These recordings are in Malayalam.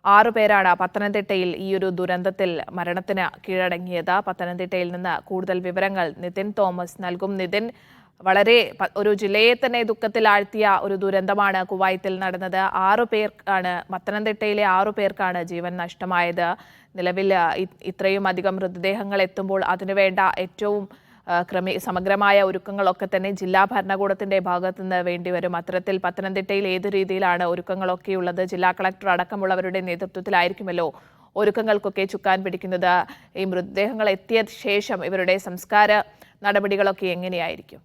6 പേരാണ് പത്തനംതിട്ടയിൽ ഈ ഒരു ദുരന്തത്തിൽ മരണത്തിന് കീഴടങ്ങിയത്. പത്തനംതിട്ടയിൽ നിന്ന് കൂടുതൽ വിവരങ്ങൾ നിതിൻ തോമസ് നൽകും. നിതിൻ, വളരെ ഒരു ജില്ലയെ തന്നെ ദുഃഖത്തിലാഴ്ത്തിയ ഒരു ദുരന്തമാണ് കുവൈത്തിൽ നടന്നത്. 6 പേർക്കാണ് പത്തനംതിട്ടയിലെ 6 പേർക്കാണ് ജീവൻ നഷ്ടമായത്. നിലവിൽ ഇത്രയും അധികം മൃതദേഹങ്ങൾ എത്തുമ്പോൾ അതിനുവേണ്ട ഏറ്റവും സമഗ്രമായ ഒരുക്കങ്ങളൊക്കെ തന്നെ ജില്ലാ ഭരണകൂടത്തിന്റെ ഭാഗത്തു നിന്ന് വേണ്ടിവരും. അത്തരത്തിൽ പത്തനംതിട്ടയിൽ ഏത് രീതിയിലാണ് ഒരുക്കങ്ങളൊക്കെയുള്ളത്? ജില്ലാ കളക്ടർ അടക്കമുള്ളവരുടെ നേതൃത്വത്തിലായിരിക്കുമല്ലോ ഒരുക്കങ്ങൾക്കൊക്കെ ചുക്കാൻ പിടിക്കുന്നത്. ഈ മൃതദേഹങ്ങൾ എത്തിയ ശേഷം ഇവരുടെ സംസ്കാര നടപടികളൊക്കെ എങ്ങനെയായിരിക്കും?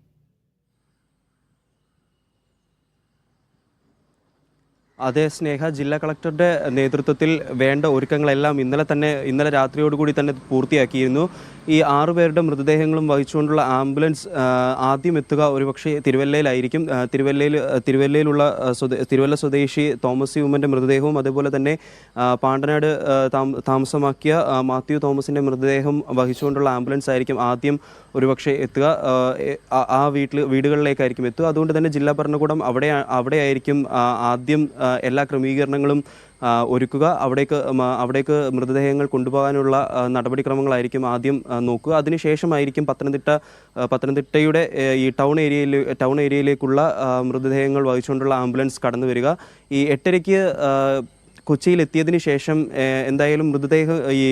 അതേ സ്നേഹ, ജില്ലാ കളക്ടറുടെ നേതൃത്വത്തിൽ വേണ്ട ഒരുക്കങ്ങളെല്ലാം ഇന്നലെ രാത്രിയോടുകൂടി തന്നെ പൂർത്തിയാക്കിയിരുന്നു. ഈ 6 പേരുടെ മൃതദേഹങ്ങളും വഹിച്ചുകൊണ്ടുള്ള ആംബുലൻസ് ആദ്യം എത്തുക ഒരുപക്ഷെ തിരുവല്ലയിലായിരിക്കും. തിരുവല്ല സ്വദേശി തോമസ് യൂമൻ്റെ മൃതദേഹവും അതുപോലെ തന്നെ പാണ്ടനാട് താമസമാക്കിയ മാത്യു തോമസിൻ്റെ മൃതദേഹം വഹിച്ചുകൊണ്ടുള്ള ആംബുലൻസ് ആയിരിക്കും ആദ്യം ഒരുപക്ഷെ എത്തുക. ആ വീടുകളിലേക്കായിരിക്കും എത്തുക. അതുകൊണ്ട് തന്നെ ജില്ലാ ഭരണകൂടം അവിടെയായിരിക്കും ആദ്യം എല്ലാ ക്രമീകരണങ്ങളും ഒരുക്കുക. അവിടേക്ക് മൃതദേഹങ്ങൾ കൊണ്ടുപോകാനുള്ള നടപടിക്രമങ്ങളായിരിക്കും ആദ്യം നോക്കുക. അതിനുശേഷമായിരിക്കും പത്തനംതിട്ടയുടെ ഈ ടൗൺ ഏരിയയിലേക്കുള്ള മൃതദേഹങ്ങൾ വഹിച്ചുകൊണ്ടുള്ള ആംബുലൻസ് കടന്നു വരിക. ഈ 8:30 കൊച്ചിയിൽ എത്തിയതിന് ശേഷം എന്തായാലും മൃതദേഹം ഈ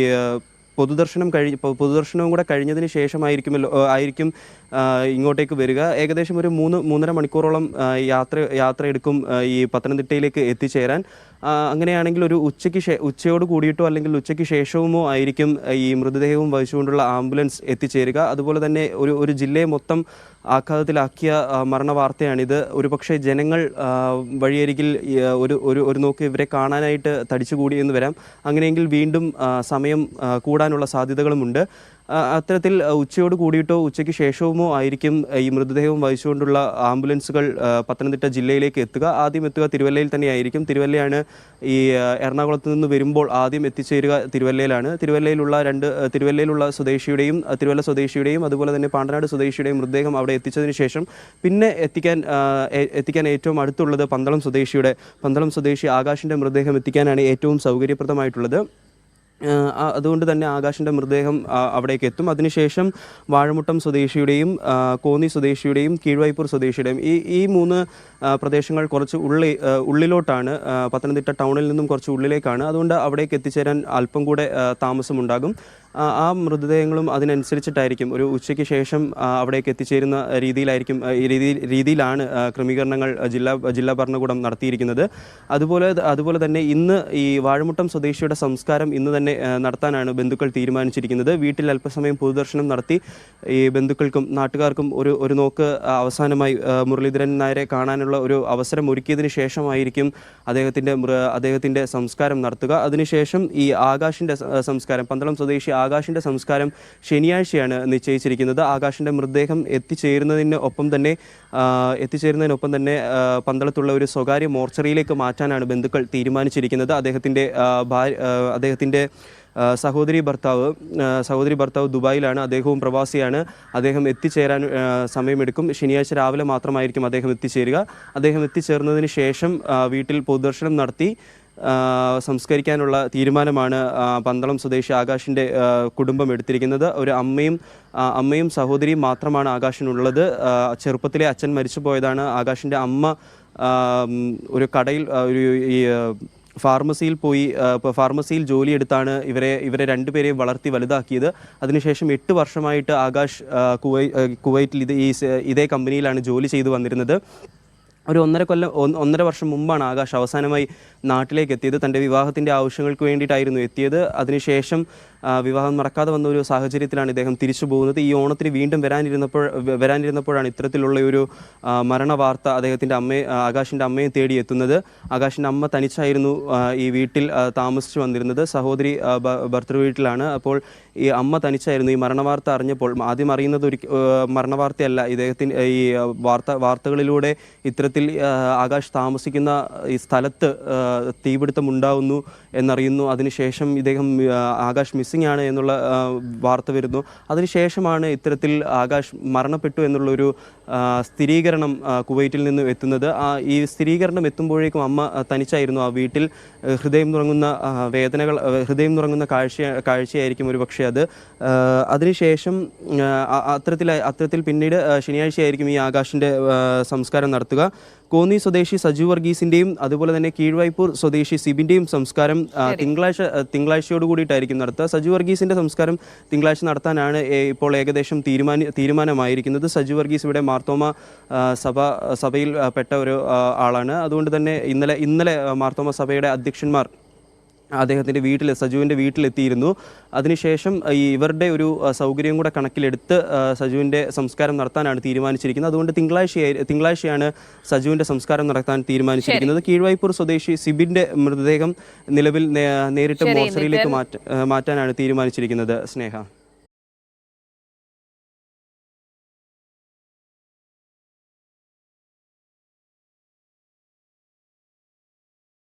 പൊതുദർശനവും കൂടെ കഴിഞ്ഞതിന് ശേഷമായിരിക്കും ഇങ്ങോട്ടേക്ക് വരിക. ഏകദേശം ഒരു 3-3.5 മണിക്കൂറോളം യാത്ര എടുക്കും ഈ പത്തനംതിട്ടയിലേക്ക് എത്തിച്ചേരാൻ. അങ്ങനെയാണെങ്കിൽ ഒരു ഉച്ചയോട് കൂടിയിട്ടോ അല്ലെങ്കിൽ ഉച്ചയ്ക്ക് ശേഷവുമോ ആയിരിക്കും ഈ മൃതദേഹവും വഹിച്ചുകൊണ്ടുള്ള ആംബുലൻസ് എത്തിച്ചേരുക. അതുപോലെ തന്നെ ഒരു ജില്ലയെ മൊത്തം ആഘാതത്തിലാക്കിയ മരണ വാർത്തയാണിത്. ഒരുപക്ഷെ ജനങ്ങൾ വഴിയരികിൽ ഒരു നോക്ക് ഇവരെ കാണാനായിട്ട് തടിച്ചുകൂടി എന്ന് വരാം. അങ്ങനെയെങ്കിൽ വീണ്ടും സമയം കൂടാനുള്ള സാധ്യതകളുമുണ്ട്. അത്തരത്തിൽ ഉച്ചയോട് കൂടിയിട്ടോ ഉച്ചയ്ക്ക് ശേഷവുമോ ആയിരിക്കും ഈ മൃതദേഹവും വഹിച്ചുകൊണ്ടുള്ള ആംബുലൻസുകൾ പത്തനംതിട്ട ജില്ലയിലേക്ക് എത്തുക. ആദ്യം എത്തുക തിരുവല്ലയിൽ തന്നെയായിരിക്കും. തിരുവല്ലയാണ് ഈ എറണാകുളത്ത് നിന്ന് വരുമ്പോൾ ആദ്യം എത്തിച്ചേരുക തിരുവല്ലയിലാണ്. തിരുവല്ലയിലുള്ള തിരുവല്ല സ്വദേശിയുടെയും അതുപോലെ തന്നെ പാണ്ടനാട് സ്വദേശിയുടെയും മൃതദേഹം അവിടെ എത്തിച്ചതിന് ശേഷം പിന്നെ എത്തിക്കാൻ ഏറ്റവും അടുത്തുള്ളത് പന്തളം സ്വദേശി ആകാശിൻ്റെ മൃതദേഹം എത്തിക്കാനാണ് ഏറ്റവും സൗകര്യപ്രദമായിട്ടുള്ളത്. അതുകൊണ്ട് തന്നെ ആകാശിൻ്റെ മൃതദേഹം അവിടേക്ക് എത്തും. അതിനുശേഷം വാഴമുട്ടം സ്വദേശിയുടെയും കോന്നി സ്വദേശിയുടെയും കീഴ്വൈപ്പൂർ സ്വദേശിയുടെയും ഈ 3 പ്രദേശങ്ങൾ കുറച്ച് ഉള്ളിലോട്ടാണ്. പത്തനംതിട്ട ടൗണിൽ നിന്നും കുറച്ച് ഉള്ളിലേക്കാണ്. അതുകൊണ്ട് അവിടേക്ക് എത്തിച്ചേരാൻ അല്പം കൂടെ താമസമുണ്ടാകും. ആ മൃതദേഹങ്ങളും അതിനനുസരിച്ചിട്ടായിരിക്കും ഒരു ഉച്ചയ്ക്ക് ശേഷം അവിടേക്ക് എത്തിച്ചേരുന്ന രീതിയിലാണ് ക്രമീകരണങ്ങൾ ജില്ലാ ഭരണകൂടം നടത്തിയിരിക്കുന്നത്. അതുപോലെ തന്നെ ഇന്ന് ഈ വാഴമുട്ടം സ്വദേശിയുടെ സംസ്കാരം ഇന്ന് തന്നെ നടത്താനാണ് ബന്ധുക്കൾ തീരുമാനിച്ചിരിക്കുന്നത്. വീട്ടിൽ അല്പസമയം പൊതുദർശനം നടത്തി ഈ ബന്ധുക്കൾക്കും നാട്ടുകാർക്കും ഒരു നോക്ക് അവസാനമായി മുരളീധരൻ നായരെ കാണാനുള്ള ഒരു അവസരം ഒരുക്കിയതിന് ശേഷമായിരിക്കും അദ്ദേഹത്തിൻ്റെ സംസ്കാരം നടത്തുക. അതിനുശേഷം ഈ ആകാശിൻ്റെ സംസ്കാരം, പന്തളം സ്വദേശി ആകാശിൻ്റെ സംസ്കാരം ശനിയാഴ്ചയാണ് നിശ്ചയിച്ചിരിക്കുന്നത്. ആകാശിൻ്റെ മൃതദേഹം എത്തിച്ചേരുന്നതിനൊപ്പം തന്നെ പന്തളത്തുള്ള ഒരു സ്വകാര്യ മോർച്ചറിയിലേക്ക് മാറ്റാനാണ് ബന്ധുക്കൾ തീരുമാനിച്ചിരിക്കുന്നത്. അദ്ദേഹത്തിൻ്റെ സഹോദരി ഭർത്താവ് ദുബായിലാണ്. അദ്ദേഹവും പ്രവാസിയാണ്. അദ്ദേഹം എത്തിച്ചേരാൻ സമയമെടുക്കും. ശനിയാഴ്ച രാവിലെ മാത്രമായിരിക്കും അദ്ദേഹം എത്തിച്ചേരുക. അദ്ദേഹം എത്തിച്ചേർന്നതിന് ശേഷം വീട്ടിൽ പൊതുദർശനം നടത്തി സംസ്കരിക്കാനുള്ള തീരുമാനമാണ് പന്തളം സ്വദേശി ആകാശിൻ്റെ കുടുംബം എടുത്തിരിക്കുന്നത്. ഒരു അമ്മയും സഹോദരിയും മാത്രമാണ് ആകാശിനുള്ളത്. ചെറുപ്പത്തിലെ അച്ഛൻ മരിച്ചു പോയതാണ്. ആകാശിൻ്റെ അമ്മ ഒരു കടയിൽ ഫാർമസിയിൽ ജോലിയെടുത്താണ് ഇവരെ 2 പേരെയും വളർത്തി വലുതാക്കിയത്. അതിനുശേഷം 8 വർഷമായിട്ട് ആകാശ് കുവൈറ്റിൽ ഇതേ കമ്പനിയിലാണ് ജോലി ചെയ്തു വന്നിരുന്നത്. ഒരു 1.5 വർഷം മുമ്പാണ് ആകാശ് അവസാനമായി നാട്ടിലേക്ക് എത്തിയത്. തൻ്റെ വിവാഹത്തിൻ്റെ ആവശ്യങ്ങൾക്ക് വേണ്ടിയിട്ടായിരുന്നു എത്തിയത്. അതിനുശേഷം വിവാഹം നടക്കാതെ വന്ന ഒരു സാഹചര്യത്തിലാണ് ഇദ്ദേഹം തിരിച്ചു പോകുന്നത്. ഈ ഓണത്തിന് വീണ്ടും വരാനിരുന്നപ്പോഴാണ് ഇത്തരത്തിലുള്ള ഒരു മരണ വാർത്ത ആകാശിൻ്റെ അമ്മയെ തേടി എത്തുന്നത്. ആകാശിൻ്റെ അമ്മ തനിച്ചായിരുന്നു ഈ വീട്ടിൽ താമസിച്ചു വന്നിരുന്നത്. സഹോദരി ഭർത്തൃ വീട്ടിലാണ്. അപ്പോൾ ഈ അമ്മ തനിച്ചായിരുന്നു. ഈ മരണവാർത്ത അറിഞ്ഞപ്പോൾ ആദ്യം അറിയുന്നത് മരണവാർത്തയല്ല, ഈ വാർത്തകളിലൂടെ ഇത്തരത്തിൽ ആകാശ് താമസിക്കുന്ന ഈ സ്ഥലത്ത് തീപിടുത്തം ഉണ്ടാവുന്നു എന്നറിയുന്നു. അതിനുശേഷം ആകാശ് മിസ്സിംഗ് ആണ് എന്നുള്ള വാർത്ത വരുന്നു. അതിനുശേഷമാണ് ഇത്തരത്തിൽ ആകാശ് മരണപ്പെട്ടു എന്നുള്ളൊരു സ്ഥിരീകരണം കുവൈറ്റിൽ നിന്ന് എത്തുന്നത്. ഈ സ്ഥിരീകരണം എത്തുമ്പോഴേക്കും അമ്മ തനിച്ചായിരുന്നു ആ വീട്ടിൽ. ഹൃദയം നുറങ്ങുന്ന കാഴ്ചയായിരിക്കും ഒരു പക്ഷേ അത്. അതിനുശേഷം അത്തരത്തിൽ പിന്നീട് ശനിയാഴ്ചയായിരിക്കും ഈ ആകാശിൻ്റെ സംസ്കാരം നടത്തുക. കോന്നി സ്വദേശി സജു വർഗീസിൻ്റെയും അതുപോലെ തന്നെ കീഴ്വായ്പൂർ സ്വദേശി സിബിൻ്റെയും സംസ്കാരം തിങ്കളാഴ്ചയോട് കൂടിയിട്ടായിരിക്കും നടത്തുക. സജു വർഗീസിൻ്റെ സംസ്കാരം തിങ്കളാഴ്ച നടത്താനാണ് ഇപ്പോൾ ഏകദേശം തീരുമാനമായിരിക്കുന്നത്. സജു വർഗീസ് ഇവിടെ മാർത്തോമ സഭയിൽ പെട്ട ഒരു ആളാണ്. അതുകൊണ്ട് തന്നെ ഇന്നലെ മാർത്തോമ സഭയുടെ അധ്യക്ഷന്മാർ അദ്ദേഹത്തിൻ്റെ സജുവിൻ്റെ വീട്ടിലെത്തിയിരുന്നു. അതിനുശേഷം ഇവരുടെ ഒരു സൗകര്യം കൂടെ കണക്കിലെടുത്ത് സജുവിൻ്റെ സംസ്കാരം നടത്താനാണ് തീരുമാനിച്ചിരിക്കുന്നത്. അതുകൊണ്ട് തിങ്കളാഴ്ചയാണ് സജുവിൻ്റെ സംസ്കാരം നടത്താൻ തീരുമാനിച്ചിരിക്കുന്നത്. കീഴ്വായ്പൂർ സ്വദേശി സിബിൻ്റെ മൃതദേഹം നിലവിൽ നേരിട്ട് മോർച്ചറിയിലേക്ക് മാറ്റാനാണ് തീരുമാനിച്ചിരിക്കുന്നത്. സ്നേഹ.